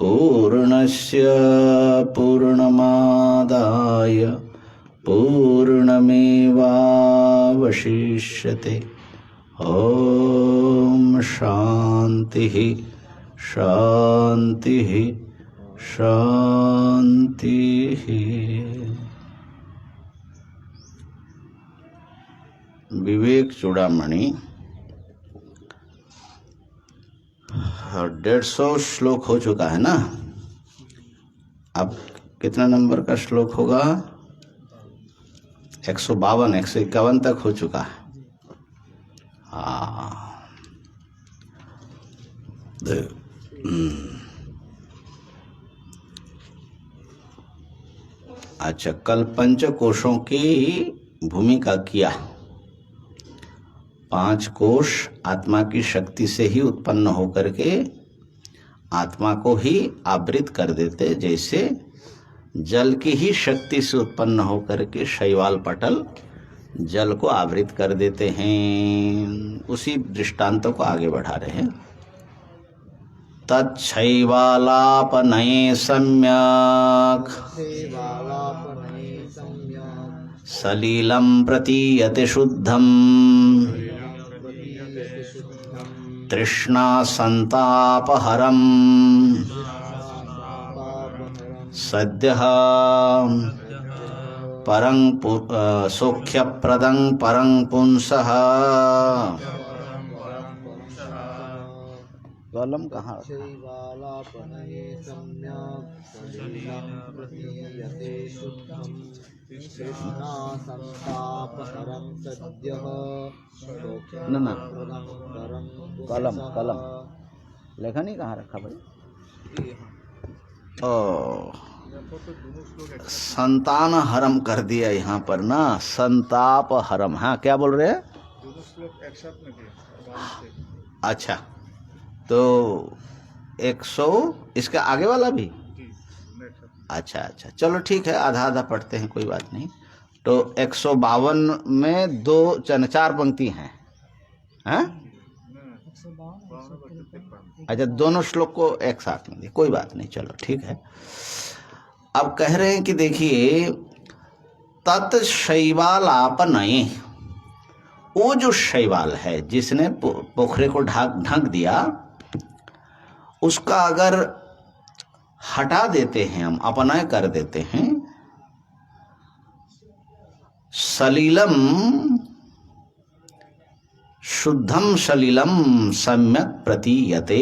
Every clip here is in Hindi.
पूर्णस्य पूर्णमादाय पूर्णमेवावशिष्यते। ओम शांति शांति शांति। विवेक चूड़ामणि 150 श्लोक हो चुका है ना। अब कितना नंबर का श्लोक होगा? 152 151 तक हो चुका है। अच्छा, कल पंचकोशों की भूमिका किया। 5 कोश आत्मा की शक्ति से ही उत्पन्न होकर के आत्मा को ही आवृत कर देते, जैसे जल की ही शक्ति से उत्पन्न होकर के शैवाल पटल जल को आवृत कर देते हैं। उसी दृष्टांतों को आगे बढ़ा रहे हैं। तच्छैवालापनये सम्यक् सलीलं प्रतीयते शुद्धम् तृष्णा संतापहरम् सद्यः परं सौख्यप्रदं परं पुंसः। कलम कहाँ? ना कलम कलम लेखन ही कहाँ रखा भाई? संतान हरम कर दिया यहाँ पर ना, संताप हरम। हाँ, क्या बोल रहे हैं? अच्छा, तो 100 इसका आगे वाला भी? अच्छा अच्छा, चलो ठीक है, आधा आधा पढ़ते हैं, कोई बात नहीं। तो 152 में 4 पंक्ति हैं। हाँ? अच्छा, दोनों श्लोक को एक साथ में, कोई बात नहीं, चलो ठीक है। अब कह रहे हैं कि देखिए, तत्शैवालापनये, वो जो शैवाल है जिसने पोखरे को ढक दिया, उसका अगर हटा देते हैं हम, अपनय कर देते हैं, सलीलम शुद्धम सलीलम सम्यक प्रतीयते,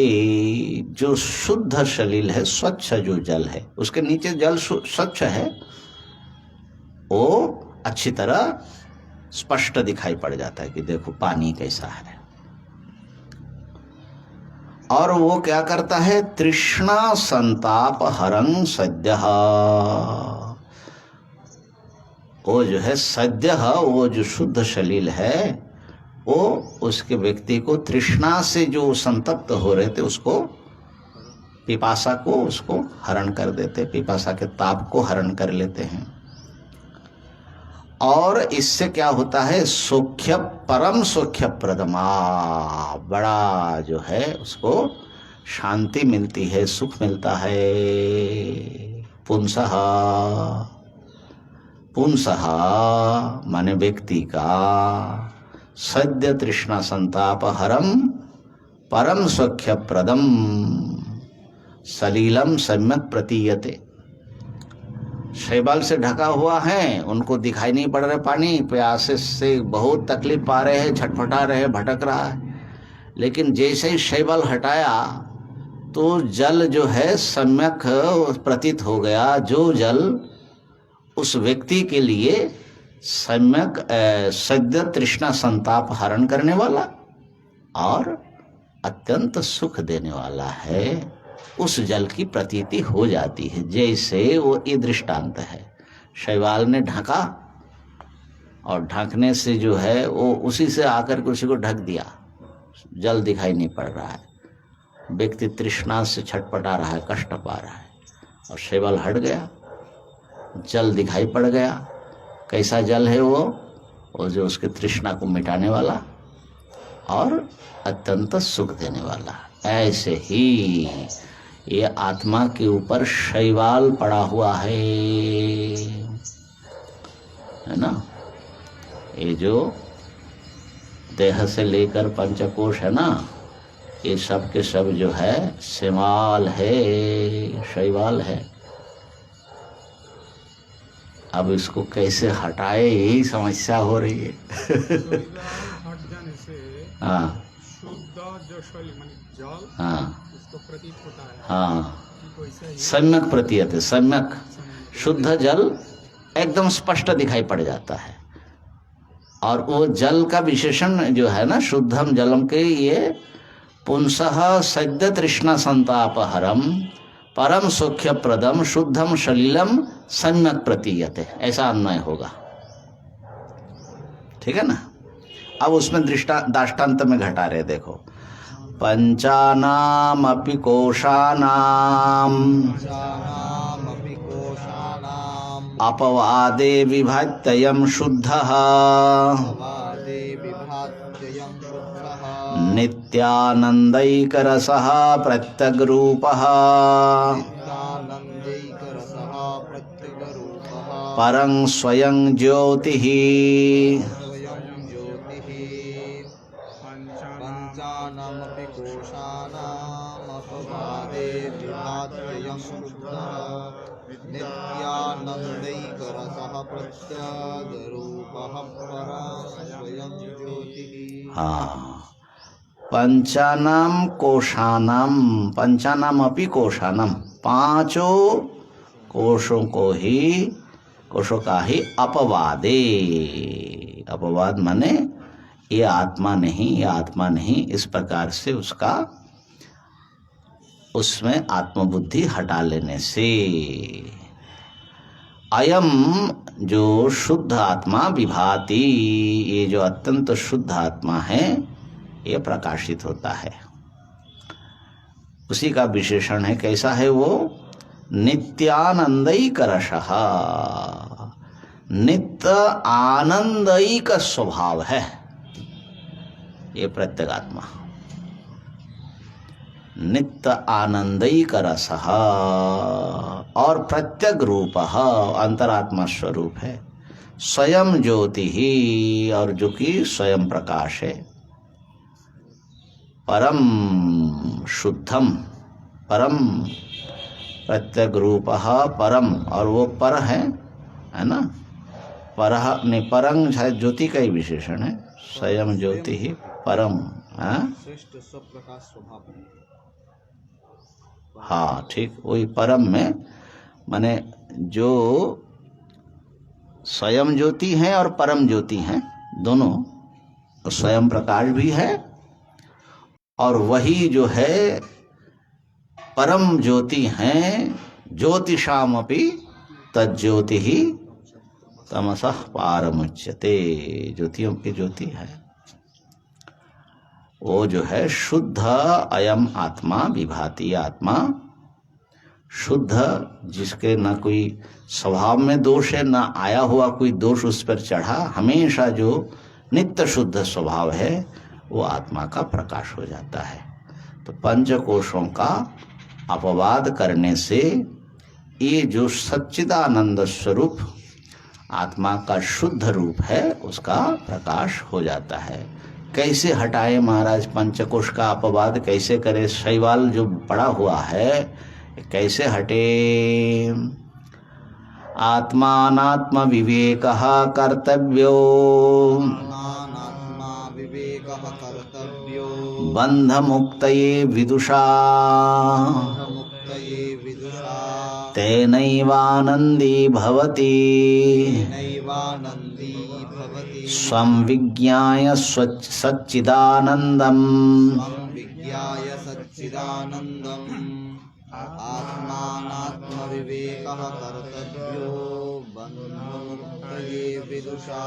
जो शुद्ध सलील है, स्वच्छ जो जल है, उसके नीचे जल स्वच्छ है, वो अच्छी तरह स्पष्ट दिखाई पड़ जाता है कि देखो पानी कैसा है। और वो क्या करता है? तृष्णा संताप हरं सद्यः, वो जो है सद्यः, वो जो शुद्ध सलील है, वो उसके व्यक्ति को तृष्णा से जो संतप्त हो रहे थे, उसको पिपासा को उसको हरण कर देते, पिपासा के ताप को हरण कर लेते हैं। और इससे क्या होता है? सौख्य परम सौख्य प्रदमा, बड़ा जो है उसको शांति मिलती है, सुख मिलता है। पुंसः, पुंसः माने व्यक्ति का, सद्य तृष्णा संताप हरम परम सौख्य प्रदम सलीलम सम्यक प्रतीयते। शैवाल से ढका हुआ है, उनको दिखाई नहीं पड़ रहा पानी, प्यासे से बहुत तकलीफ पा रहे हैं, छटपटा रहे, भटक रहा है। लेकिन जैसे ही शैवाल हटाया तो जल जो है सम्यक प्रतीत हो गया, जो जल उस व्यक्ति के लिए सम्यक सद्य तृष्णा संताप हरण करने वाला और अत्यंत सुख देने वाला है, उस जल की प्रतीति हो जाती है। जैसे वो ये दृष्टांत है, शैवाल ने ढका और ढकने से जो है वो उसी से आकर के उसी को ढक दिया, जल दिखाई नहीं पड़ रहा है, व्यक्ति तृष्णा से छटपटा रहा है, कष्ट पा रहा है, और शैवाल हट गया, जल दिखाई पड़ गया। कैसा जल है वो जो उसके तृष्णा को मिटाने वाला और अत्यंत सुख देने वाला। ऐसे ही ये आत्मा के ऊपर शैवाल पड़ा हुआ है ना। ये जो देह से लेकर पंचकोश है ना, ये सब के सब जो है शैवाल है, शैवाल है। अब इसको कैसे हटाए, यही समस्या हो रही है। हट जाने से हाँ शुद्ध जो शैल माने जल, हाँ उसको प्रतीत होता है हाँ, कि वैसा ही सम्यक प्रतीयते, सम्यक शुद्ध जल एकदम स्पष्ट दिखाई पड़ जाता है। और वो जल का विशेषण जो है ना, शुद्धम जलम के, ये पुंसः सद्य तृष्णा संतापहरम परम सौख्य प्रदम शुद्धम सलिलम सम्यक प्रतीयते, ऐसा अन्वय होगा। ठीक है ना। अब उसमें दाष्टान्त में घटा रहे, देखो पंचानाम अपि कोशानाम अपवादे विभात्ययं शुद्धः नित्यानन्दैकरसः प्रत्यग्रूपः परं स्वयं ज्योतिः पंचानामपि कोशानामपवादे विभात्ययं शुद्धः नित्यानन्दैकरसः प्रत्यगरूपः परं स्वयं ज्योतिः। हाँ, पंचानाम कोशानाम, पंचानाम अपि कोशानाम, पांचों कोशों को ही, कोशों का ही अपवादे, अपवाद माने ये आत्मा नहीं, ये आत्मा नहीं, इस प्रकार से उसका, उसमें आत्मबुद्धि हटा लेने से अयम जो शुद्ध आत्मा विभाति, ये जो अत्यंत शुद्ध आत्मा है ये प्रकाशित होता है। उसी का विशेषण है, कैसा है वो, नित्यानंदैकरसः, नित्य आनंदई का स्वभाव है ये प्रत्यगात्मा। नित्य आनंदैकरसः और प्रत्यग रूप अंतरात्मा स्वरूप है, स्वयं ज्योति ही, और जो कि स्वयं प्रकाश है, परम शुद्धम, परम प्रत्यग रूप परम, और वो पर है ना, पर नहीं, परंग शायद ज्योति का ही विशेषण है, स्वयं ज्योति ही परम, श्रेष्ठ स्वप्रकाश स्वभाव। हाँ ठीक, वही परम में माने जो स्वयं ज्योति है और परम ज्योति है, दोनों, स्वयं प्रकाश भी है और वही जो है परम ज्योति है। ज्योतिषामपि तज्ज्योति ही तमसः पारमुच्यते, ज्योतियों की ज्योति है वो जो है शुद्ध अयम आत्मा विभाति, आत्मा शुद्ध, जिसके न कोई स्वभाव में दोष है, न आया हुआ कोई दोष उस पर चढ़ा, हमेशा जो नित्य शुद्ध स्वभाव है वो आत्मा का प्रकाश हो जाता है। तो पंचकोशों का अपवाद करने से ये जो सच्चिदानंद स्वरूप आत्मा का शुद्ध रूप है उसका प्रकाश हो जाता है। कैसे हटाए महाराज पंचकोश का अपवाद, कैसे करे, शैवाल जो पड़ा हुआ है कैसे हटे। आत्मानात्म विवेकः कर्तव्यो बंध मुक्तये विदुषा तेनैवानन्दी भवति स्वं विज्ञाय सच्चिदानन्दम् आत्मानात्मविवेकः कर्तव्यो बन्धमुक्तये विदुषा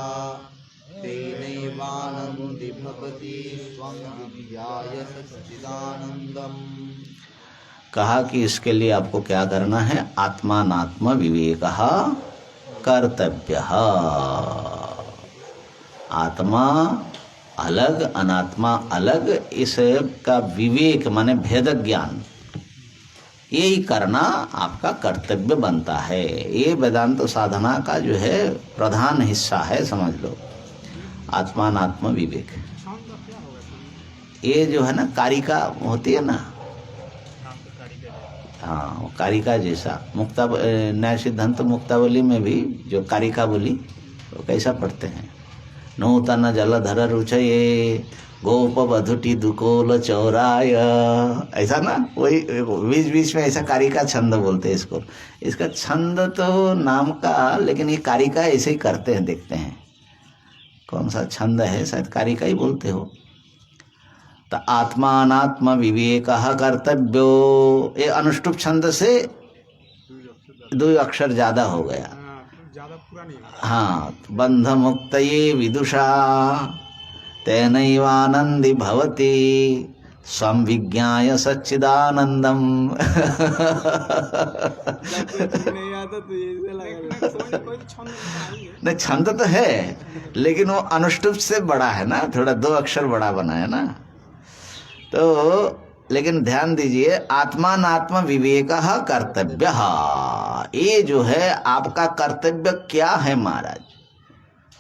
तेनैवानन्दी भवति स्वं विज्ञाय सच्चिदानन्दम्। कहा कि इसके लिए आपको क्या करना है, आत्मानात्म विवेकः कर्तव्यः। आत्मा अलग अनात्मा अलग, इसका विवेक माने भेद ज्ञान, यही करना आपका कर्तव्य बनता है। ये वेदांत साधना का जो है प्रधान हिस्सा है, समझ लो। आत्मानात्म विवेक, छंद क्या होगा? ये जो है ना कारिका होती है ना, हाँ वो कारिका जैसा। मुक्ता न्याय सिद्धांत मुक्तावली में भी जो कारिका बोली वो कैसा पढ़ते हैं, नूतन जलधर रुचये गोप वधुटी दुकोल चौराय, ऐसा ना, वही बीच बीच में ऐसा कारिका छंद बोलते हैं इसको। इसका छंद तो नाम का, लेकिन ये कारिका ऐसे ही करते हैं, देखते हैं कौन सा छंद है, शायद कारिका ही बोलते हो। तो आत्मानात्म विवेक कर्तव्यो, ये अनुष्टुप छंद से 2 अक्षर ज्यादा हो गया। ज्यादा पूरा नहीं होगा। हाँ, बंध मुक्त ये विदुषा तेनैवानंदी भवति स्वं विज्ञाय सच्चिदानंदम। नहीं आता तो ये लगा कोई छंद नहीं है। नहीं, छंद तो है लेकिन वो अनुष्टुप से बड़ा है ना, थोड़ा 2 अक्षर बड़ा बना है ना। तो लेकिन ध्यान दीजिए, आत्मानात्म विवेक कर्तव्य, ये जो है आपका कर्तव्य क्या है महाराज,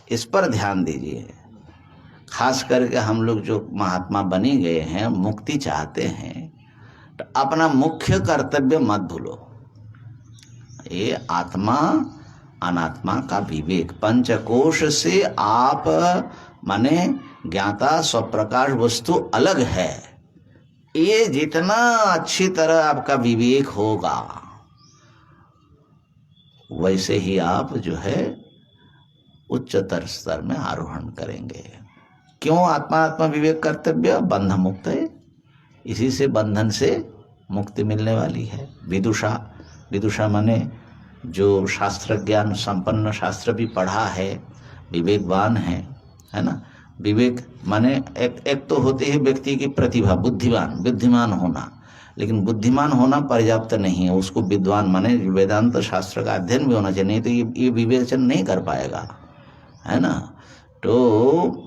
इस पर ध्यान दीजिए। खास करके हम लोग जो महात्मा बनी गए हैं, मुक्ति चाहते हैं, तो अपना मुख्य कर्तव्य मत भूलो। ये आत्मा अनात्मा का विवेक, पंचकोश से आप माने ज्ञाता स्वप्रकाश वस्तु अलग है, ये जितना अच्छी तरह आपका विवेक होगा वैसे ही आप जो है उच्चतर स्तर में आरोहण करेंगे। क्यों आत्मा विवेक कर्तव्य? बंध मुक्त है, इसी से बंधन से मुक्ति मिलने वाली है। विदुषा, विदुषा माने जो शास्त्र ज्ञान संपन्न, शास्त्र भी पढ़ा है, विवेकवान है ना। विवेक माने एक तो होती है व्यक्ति की प्रतिभा, बुद्धिमान होना, लेकिन बुद्धिमान होना पर्याप्त नहीं है, उसको विद्वान माने वेदांत शास्त्र का अध्ययन भी होना चाहिए, नहीं तो ये विवेचन नहीं कर पाएगा, है ना। तो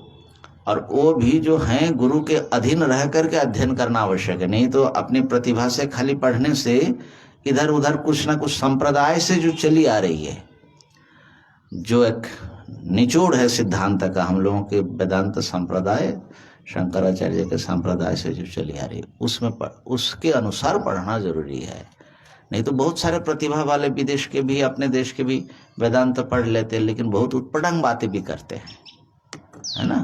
और वो भी जो हैं गुरु के अधीन रह करके अध्ययन करना आवश्यक है, नहीं तो अपनी प्रतिभा से खाली पढ़ने से इधर उधर कुछ ना कुछ संप्रदाय से जो चली आ रही है, जो एक निचोड़ है सिद्धांत का, हम लोगों के वेदांत संप्रदाय शंकराचार्य के संप्रदाय से जो चली आ रही है, उसमें उसके अनुसार पढ़ना जरूरी है। नहीं तो बहुत सारे प्रतिभा वाले विदेश के भी, अपने देश के भी वेदांत पढ़ लेते हैं, लेकिन बहुत उत्पटंग बातें भी करते हैं, है ना।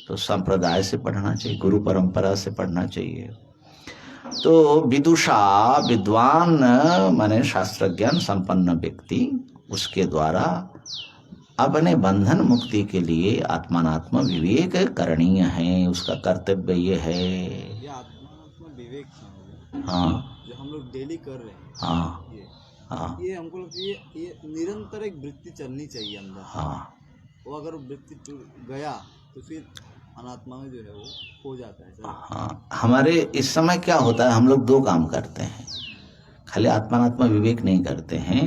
तो संप्रदाय से पढ़ना चाहिए, गुरु परंपरा से पढ़ना चाहिए। तो विदुषा, विद्वान माने शास्त्र ज्ञान संपन्न व्यक्ति, उसके द्वारा अपने बंधन मुक्ति के लिए आत्मानात्म विवेक करणीय है, उसका कर्तव्य ये है। ये आत्मात्म विवेक हाँ, जो हम लोग डेली कर रहे हैं, हाँ, हाँ, ये हमको लगता है ये निरंतर एक वृत्ति चलनी चाहिए अंदर। हाँ, वो अगर वृत्ति टूट गया तो फिर अनात्मा में जो है वो हो जाता है। हाँ। हमारे इस समय क्या होता है, हम लोग 2 काम करते हैं, खाली आत्मानात्म विवेक नहीं करते हैं,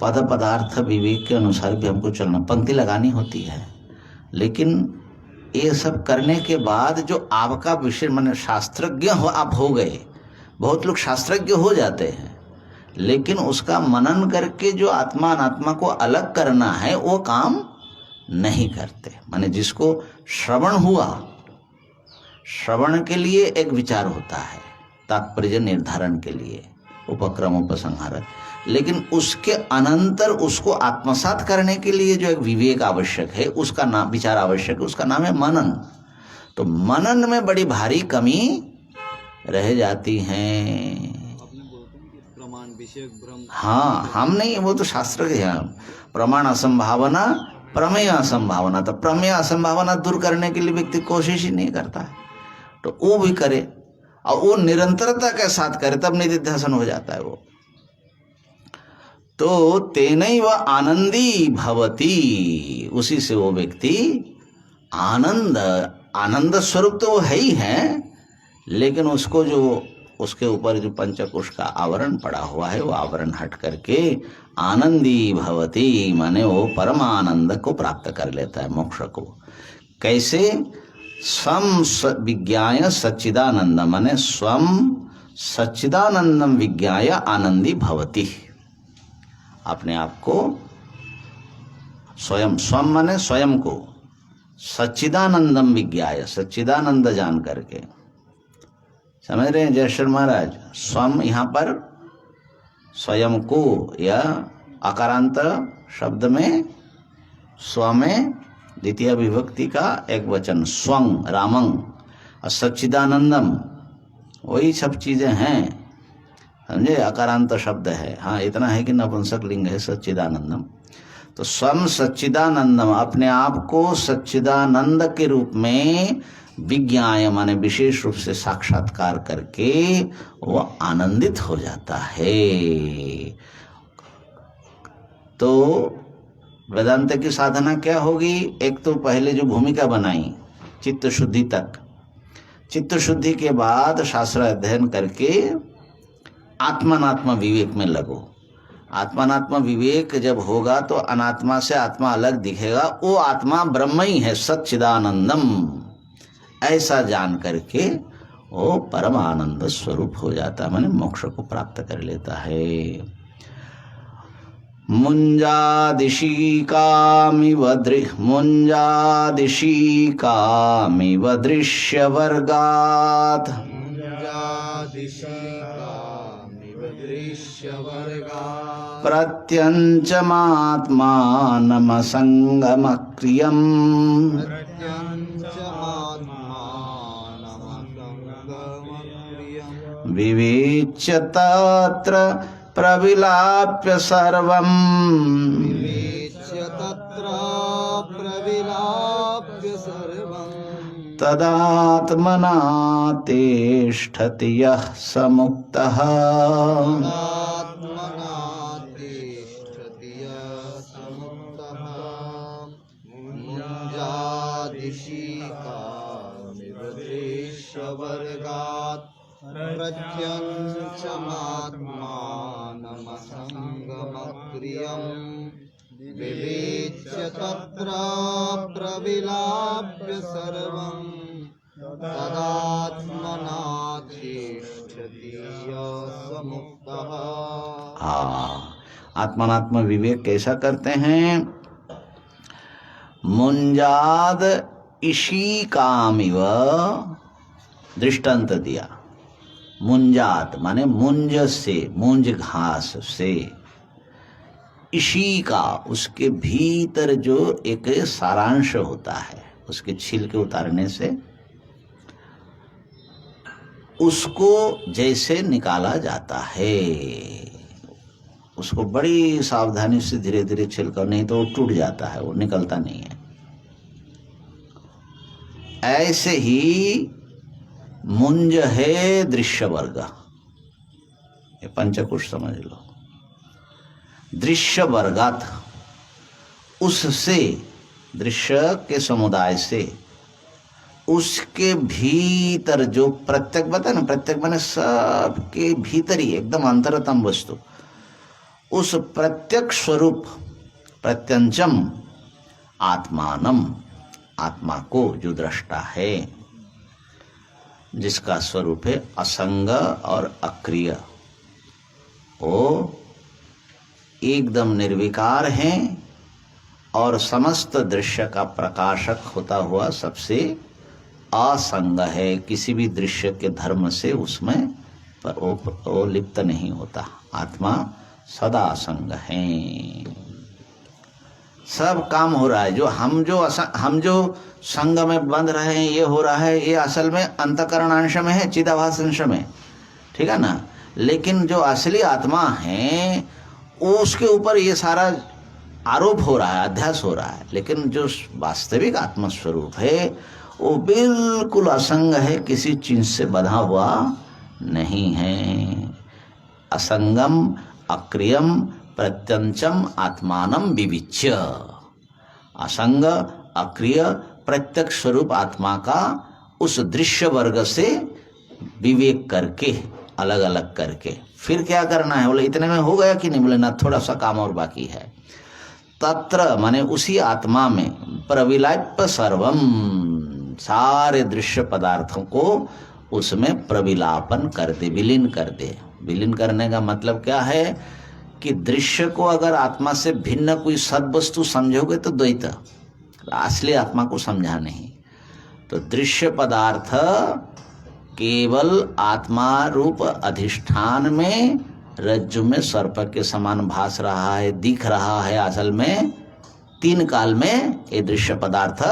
पद पदार्थ विवेक के अनुसार भी हमको चलना, पंक्ति लगानी होती है। लेकिन ये सब करने के बाद जो आपका विषय माने शास्त्रज्ञ हो, आप हो गए, बहुत लोग शास्त्रज्ञ हो जाते हैं, लेकिन उसका मनन करके जो आत्मा अनात्मा को अलग करना है वो काम नहीं करते। माने जिसको श्रवण हुआ, श्रवण के लिए एक विचार होता है, तात्पर्य निर्धारण के लिए, उपक्रम उपसंहार, लेकिन उसके अनंतर उसको आत्मसात करने के लिए जो एक विवेक आवश्यक है, उसका नाम विचार आवश्यक है, उसका नाम है मनन। तो मनन में बड़ी भारी कमी रह जाती है। प्रमाण विषय भ्रम, हाँ, हम नहीं, वो तो शास्त्र के हैं। प्रमाण असंभावना, प्रमेय असंभावना, तो प्रमेय असंभावना दूर करने के लिए व्यक्ति कोशिश ही नहीं करता है, तो वो भी करे और वो निरंतरता के साथ करे, तब निधिध्यासन हो जाता है वो। तो तेनैव आनंदी भवति, उसी से वो व्यक्ति आनंद स्वरूप तो वो है ही है, लेकिन उसको जो उसके ऊपर जो पंचकोश का आवरण पड़ा हुआ है, वो आवरण हट करके आनंदी भवति माने वो परमानंद को प्राप्त कर लेता है, मोक्ष को। कैसे? स्वम विज्ञाय सच्चिदानंद माने स्वम सच्चिदानंदम विज्ञाय आनंदी भवति। अपने आप को स्वयं, स्वम माने स्वयं को, सच्चिदानंदम विज्ञाय, सच्चिदानंद जान करके। समझ रहे हैं जयश्री महाराज? स्वम यहाँ पर स्वयं को, या अकारांत शब्द में स्व में द्वितीय विभक्ति का एक वचन स्वंग रामंग, और सच्चिदानंदम वही सब चीजें हैं, समझे? अकारांत शब्द है। हाँ, इतना है कि नपुंसक लिंग है सच्चिदानंदम। तो स्वम सच्चिदानंदम, अपने आप को सच्चिदानंद के रूप में विज्ञाय माने विशेष रूप से साक्षात्कार करके वो आनंदित हो जाता है। तो वेदांत की साधना क्या होगी? एक तो पहले जो भूमिका बनाई चित्त शुद्धि तक, चित्त शुद्धि के बाद शास्त्र अध्ययन करके आत्मानात्म विवेक में लगो। आत्मानात्म विवेक जब होगा तो अनात्मा से आत्मा अलग दिखेगा, वो आत्मा ब्रह्म ही है, सच्चिदानंदम, ऐसा जान करके वो परम आनंद स्वरूप हो जाता है, माने मोक्ष को प्राप्त कर लेता है। मुञ्जादिशीकामिव दृश्यवर्गात् प्रत्यञ्चमात्मानमसङ्गमक्रियम् विवेच्य तत्र प्रविलाप्य सर्वम् तदात्मना तिष्ठति यः समुक्तः। विवेच्य तत्र प्रविलाप्य सर्वं तदात्मना तिष्ठति यः समुक्तः। आत्मात्म विवेक कैसा करते हैं? मुंजाद इशिकामिव दृष्टांत दिया। मुंजात माने मुंज से, मुंज घास से, इशी का उसके भीतर जो एक सारांश होता है, उसके छिलके उतारने से उसको जैसे निकाला जाता है, उसको बड़ी सावधानी से धीरे धीरे छिलका, नहीं तो वो टूट जाता है, वो निकलता नहीं है। ऐसे ही मुंज है दृश्य वर्ग, ये पंचकोश समझ लो। दृश्य वर्गात, उससे, दृश्य के समुदाय से, उसके भीतर जो प्रत्यक बता ना, प्रत्यक माने सबके भीतर ही एकदम अंतरतम वस्तु, उस प्रत्यक स्वरूप प्रत्यंचम आत्मानम, आत्मा को जो दृष्टा है, जिसका स्वरूप है असंग और अक्रिय, वो एकदम निर्विकार है और समस्त दृश्य का प्रकाशक होता हुआ सबसे असंग है। किसी भी दृश्य के धर्म से उसमें वो लिप्त नहीं होता। आत्मा सदा असंग है। सब काम हो रहा है, जो हम जो संग में बंध रहे हैं, ये हो रहा है, ये असल में अंतकरण अंश में है, चिदाभास अंश में, ठीक है ना। लेकिन जो असली आत्मा है उसके ऊपर ये सारा आरोप हो रहा है, अध्यास हो रहा है। लेकिन जो वास्तविक आत्मस्वरूप है वो बिल्कुल असंग है, किसी चीज से बंधा हुआ नहीं है। असंगम अक्रियम प्रत्यंचम आत्मानम विविच्य, असंग अक्रिय प्रत्यक्ष स्वरूप आत्मा का उस दृश्य वर्ग से विवेक करके, अलग अलग करके फिर क्या करना है? बोले इतने में हो गया कि नहीं? बोले ना, थोड़ा सा काम और बाकी है। तत्र माने उसी आत्मा में प्रविलाप्य सर्वम, सारे दृश्य पदार्थों को उसमें प्रविलापन कर दे, विलीन कर दे। विलीन करने का मतलब क्या है कि दृश्य को अगर आत्मा से भिन्न कोई सद्वस्तु समझोगे तो द्वैत, असली आत्मा को समझा नहीं। तो दृश्य पदार्थ केवल आत्मा रूप अधिष्ठान में रज्जु में सर्प के समान भास रहा है, दिख रहा है। असल में तीन काल में ये दृश्य पदार्थ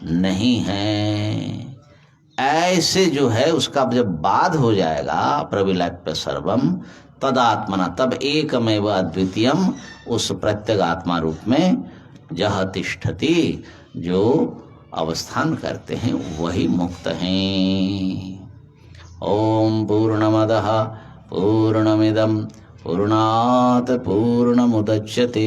नहीं है। ऐसे जो है उसका जब बाद हो जाएगा प्रविलप्य सर्वम तदात्मना, तब एकमेव अद्वितीयम, उस प्रत्येक आत्मा रूप में जह तिष्ठति, जो अवस्थान करते हैं वही मुक्त हैं। ओम पूर्णमदः पूर्णमिदं पूर्णात् पूर्णमुदच्यते।